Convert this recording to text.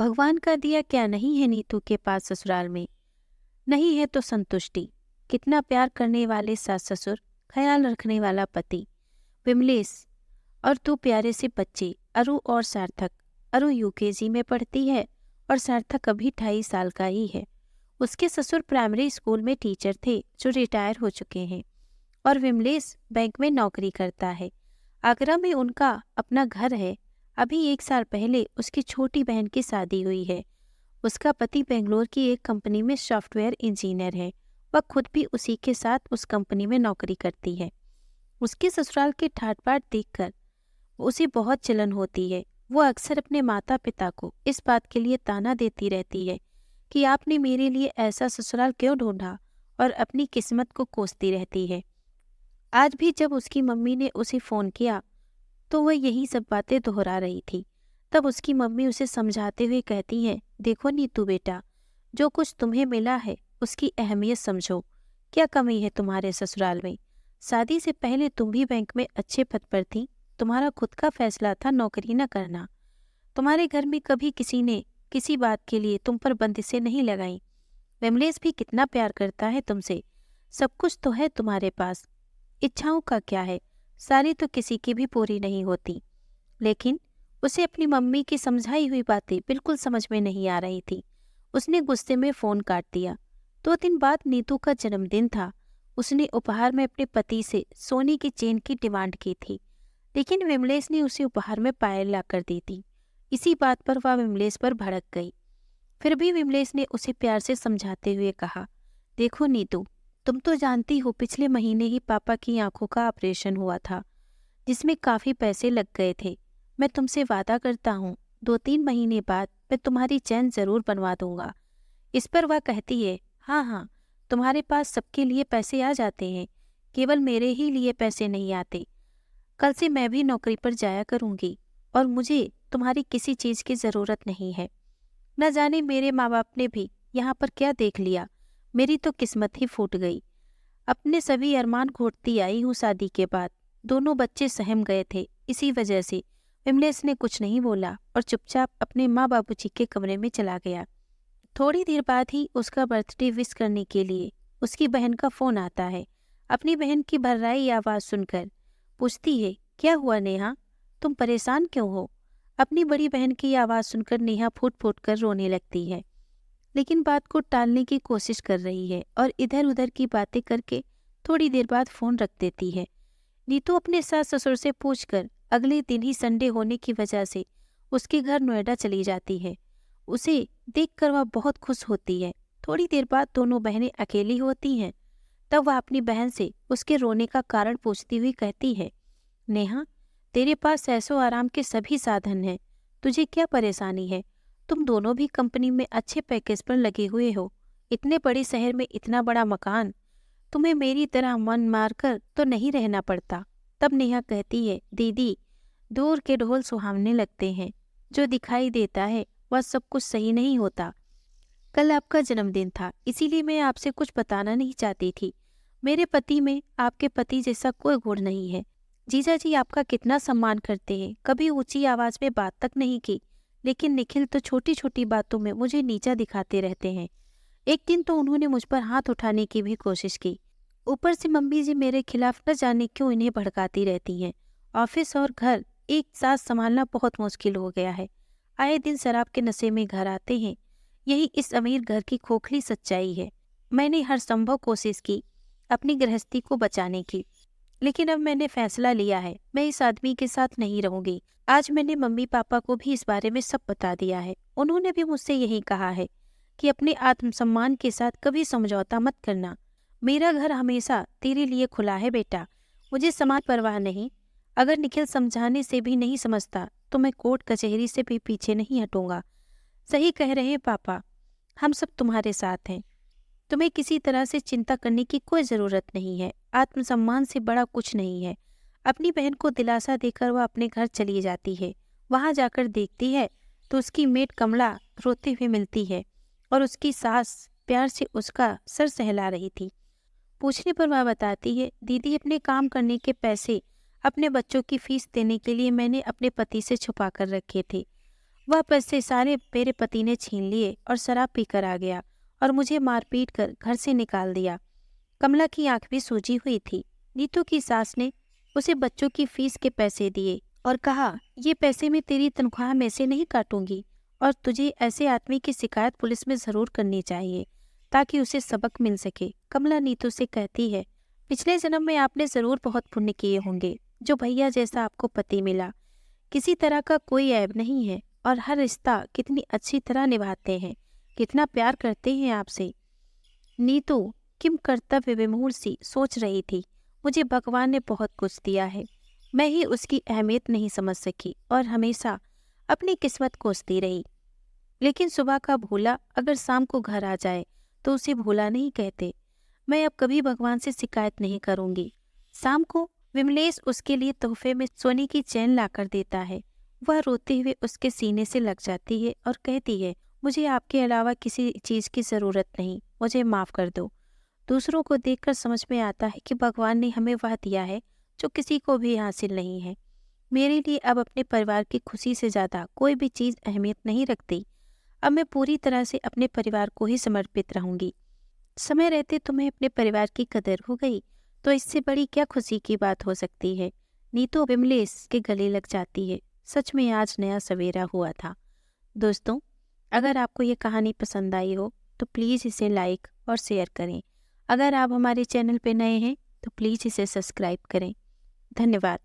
भगवान का दिया क्या नहीं है नीतू के पास ससुराल में। नहीं है तो संतुष्टि। कितना प्यार करने वाले सास ससुर, ख्याल रखने वाला पति विमलेश, और तू प्यारे से बच्चे अरु और सार्थक। अरु यूकेजी में पढ़ती है और सार्थक अभी 2.5 साल का ही है। उसके ससुर प्राइमरी स्कूल में टीचर थे जो रिटायर हो चुके हैं, और विमलेश बैंक में नौकरी करता है। आगरा में उनका अपना घर है। अभी 1 साल पहले उसकी छोटी बहन की शादी हुई है। उसका पति बेंगलोर की एक कंपनी में सॉफ्टवेयर इंजीनियर है। वह खुद भी उसी के साथ उस कंपनी में नौकरी करती है। उसके ससुराल के ठाट बाट देखकर उसे बहुत जलन होती है। वो अक्सर अपने माता पिता को इस बात के लिए ताना देती रहती है कि आपने मेरे लिए ऐसा ससुराल क्यों ढूंढा, और अपनी किस्मत को कोसती रहती है। आज भी जब उसकी मम्मी ने उसे फ़ोन किया तो वह यही सब बातें दोहरा रही थी। तब उसकी मम्मी उसे समझाते हुए कहती है, देखो नीतू बेटा, जो कुछ तुम्हें मिला है उसकी अहमियत समझो। क्या कमी है तुम्हारे ससुराल में? शादी से पहले तुम भी बैंक में अच्छे पद पर थी। तुम्हारा खुद का फैसला था नौकरी न करना। तुम्हारे घर में कभी किसी ने किसी बात के लिए तुम पर बंदिशें नहीं लगाई। विमलेश भी कितना प्यार करता है तुमसे। सब कुछ तो है तुम्हारे पास। इच्छाओं का क्या है, सारी तो किसी की भी पूरी नहीं होती। लेकिन उसे अपनी मम्मी की समझाई हुई बातें बिल्कुल समझ में नहीं आ रही थी। उसने गुस्से में फ़ोन काट दिया। 2 दिन बाद नीतू का जन्मदिन था। उसने उपहार में अपने पति से सोने की चेन की डिमांड की थी, लेकिन विमलेश ने उसे उपहार में पायल ला कर दी थी। इसी बात पर वह विमलेश पर भड़क गई। फिर भी विमलेश ने उसे प्यार से समझाते हुए कहा, देखो नीतू, तुम तो जानती हो पिछले महीने ही पापा की आंखों का ऑपरेशन हुआ था, जिसमें काफ़ी पैसे लग गए थे। मैं तुमसे वादा करता हूँ 2-3 महीने बाद मैं तुम्हारी चैन ज़रूर बनवा दूंगा। इस पर वह कहती है, हाँ हाँ, तुम्हारे पास सबके लिए पैसे आ जाते हैं, केवल मेरे ही लिए पैसे नहीं आते। कल से मैं भी नौकरी पर जाया करूँगी और मुझे तुम्हारी किसी चीज़ की ज़रूरत नहीं है। न जाने मेरे माँ बाप ने भी यहाँ पर क्या देख लिया, मेरी तो किस्मत ही फूट गई। अपने सभी अरमान घोटती आई हूँ शादी के बाद। दोनों बच्चे सहम गए थे, इसी वजह से विमलेश ने कुछ नहीं बोला और चुपचाप अपने माँ बाबूजी के कमरे में चला गया। थोड़ी देर बाद ही उसका बर्थडे विश करने के लिए उसकी बहन का फ़ोन आता है। अपनी बहन की भर्राई आवाज़ सुनकर पूछती है, क्या हुआ नेहा, तुम परेशान क्यों हो? अपनी बड़ी बहन की आवाज़ सुनकर नेहा फूट फूट कर रोने लगती है, लेकिन बात को टालने की कोशिश कर रही है और इधर उधर की बातें करके थोड़ी देर बाद फ़ोन रख देती है। नीतू अपने सास ससुर से पूछकर अगले दिन ही संडे होने की वजह से उसके घर नोएडा चली जाती है। उसे देखकर वह बहुत खुश होती है। थोड़ी देर बाद दोनों बहनें अकेली होती हैं। तब वह अपनी बहन से उसके रोने का कारण पूछती हुई कहती है, नेहा, तेरे पास ऐशो आराम के सभी साधन हैं, तुझे क्या परेशानी है? तुम दोनों भी कंपनी में अच्छे पैकेज पर लगे हुए हो। इतने बड़े शहर में इतना बड़ा मकान, तुम्हें मेरी तरह मन मारकर तो नहीं रहना पड़ता। तब नेहा कहती है, दीदी, दूर के ढोल सुहावने लगते हैं, जो दिखाई देता है वह सब कुछ सही नहीं होता। कल आपका जन्मदिन था, इसीलिए मैं आपसे कुछ बताना नहीं चाहती थी। मेरे पति में आपके पति जैसा कोई गुण नहीं है। जीजा जी आपका कितना सम्मान करते हैं, कभी ऊंची आवाज में बात तक नहीं की, लेकिन निखिल तो छोटी छोटी बातों में मुझे नीचा दिखाते रहते हैं। एक दिन तो उन्होंने मुझ पर हाथ उठाने की भी कोशिश की। ऊपर से मम्मी जी मेरे खिलाफ न जाने क्यों इन्हें भड़काती रहती हैं। ऑफिस और घर एक साथ संभालना बहुत मुश्किल हो गया है। आए दिन शराब के नशे में घर आते हैं। यही इस अमीर घर की खोखली सच्चाई है। मैंने हर संभव कोशिश की अपनी गृहस्थी को बचाने की, लेकिन अब मैंने फैसला लिया है, मैं इस आदमी के साथ नहीं रहूंगी। आज मैंने मम्मी पापा को भी इस बारे में सब बता दिया है। उन्होंने भी मुझसे यही कहा है कि अपने आत्मसम्मान के साथ कभी समझौता मत करना। मेरा घर हमेशा तेरे लिए खुला है बेटा, मुझे समाज परवाह नहीं। अगर निखिल समझाने से भी नहीं समझता तो मैं कोर्ट कचहरी से भी पीछे नहीं हटूंगा। सही कह रहे हैं पापा, हम सब तुम्हारे साथ हैं। तुम्हें किसी तरह से चिंता करने की कोई ज़रूरत नहीं है। आत्मसम्मान से बड़ा कुछ नहीं है। अपनी बहन को दिलासा देकर वह अपने घर चली जाती है। वहाँ जाकर देखती है तो उसकी मेड कमला रोते हुए मिलती है और उसकी सास प्यार से उसका सर सहला रही थी। पूछने पर वह बताती है, दीदी, अपने काम करने के पैसे अपने बच्चों की फीस देने के लिए मैंने अपने पति से छुपा कर रखे थे। वह पैसे सारे मेरे पति ने छीन लिए और शराब पीकर आ गया और मुझे मारपीट कर घर से निकाल दिया। कमला की आंख भी सूजी हुई थी। नीतू की सास ने उसे बच्चों की फीस के पैसे दिए और कहा, ये पैसे मैं तेरी तनख्वाह में से नहीं काटूंगी और तुझे ऐसे आदमी की शिकायत पुलिस में जरूर करनी चाहिए ताकि उसे सबक मिल सके। कमला नीतू से कहती है, पिछले जन्म में आपने जरूर बहुत पुण्य किए होंगे जो भैया जैसा आपको पति मिला। किसी तरह का कोई ऐब नहीं है और हर रिश्ता कितनी अच्छी तरह निभाते हैं, कितना प्यार करते हैं आपसे। नीतू किम कर्तव्य विमूढ़ सी सोच रही थी। मुझे भगवान ने बहुत कुछ दिया है, मैं ही उसकी अहमियत नहीं समझ सकी और हमेशा अपनी किस्मत कोसती रही। लेकिन सुबह का भोला अगर शाम को घर आ जाए तो उसे भोला नहीं कहते। मैं अब कभी भगवान से शिकायत नहीं करूंगी। शाम को विमलेश उसके लिए तोहफे में सोने की चैन लाकर देता है। वह रोते हुए उसके सीने से लग जाती है और कहती है, मुझे आपके अलावा किसी चीज की जरूरत नहीं, मुझे माफ कर दो। दूसरों को देखकर समझ में आता है कि भगवान ने हमें वह दिया है जो किसी को भी हासिल नहीं है। मेरे लिए अब अपने परिवार की खुशी से ज़्यादा कोई भी चीज़ अहमियत नहीं रखती। अब मैं पूरी तरह से अपने परिवार को ही समर्पित रहूंगी। समय रहते तुम्हें अपने परिवार की कदर हो गई तो इससे बड़ी क्या खुशी की बात हो सकती है। नीतू विमलेश के गले लग जाती है। सच में आज नया सवेरा हुआ था। दोस्तों, अगर आपको ये कहानी पसंद आई हो तो प्लीज़ इसे लाइक और शेयर करें। अगर आप हमारे चैनल पर नए हैं तो प्लीज़ इसे सब्सक्राइब करें। धन्यवाद।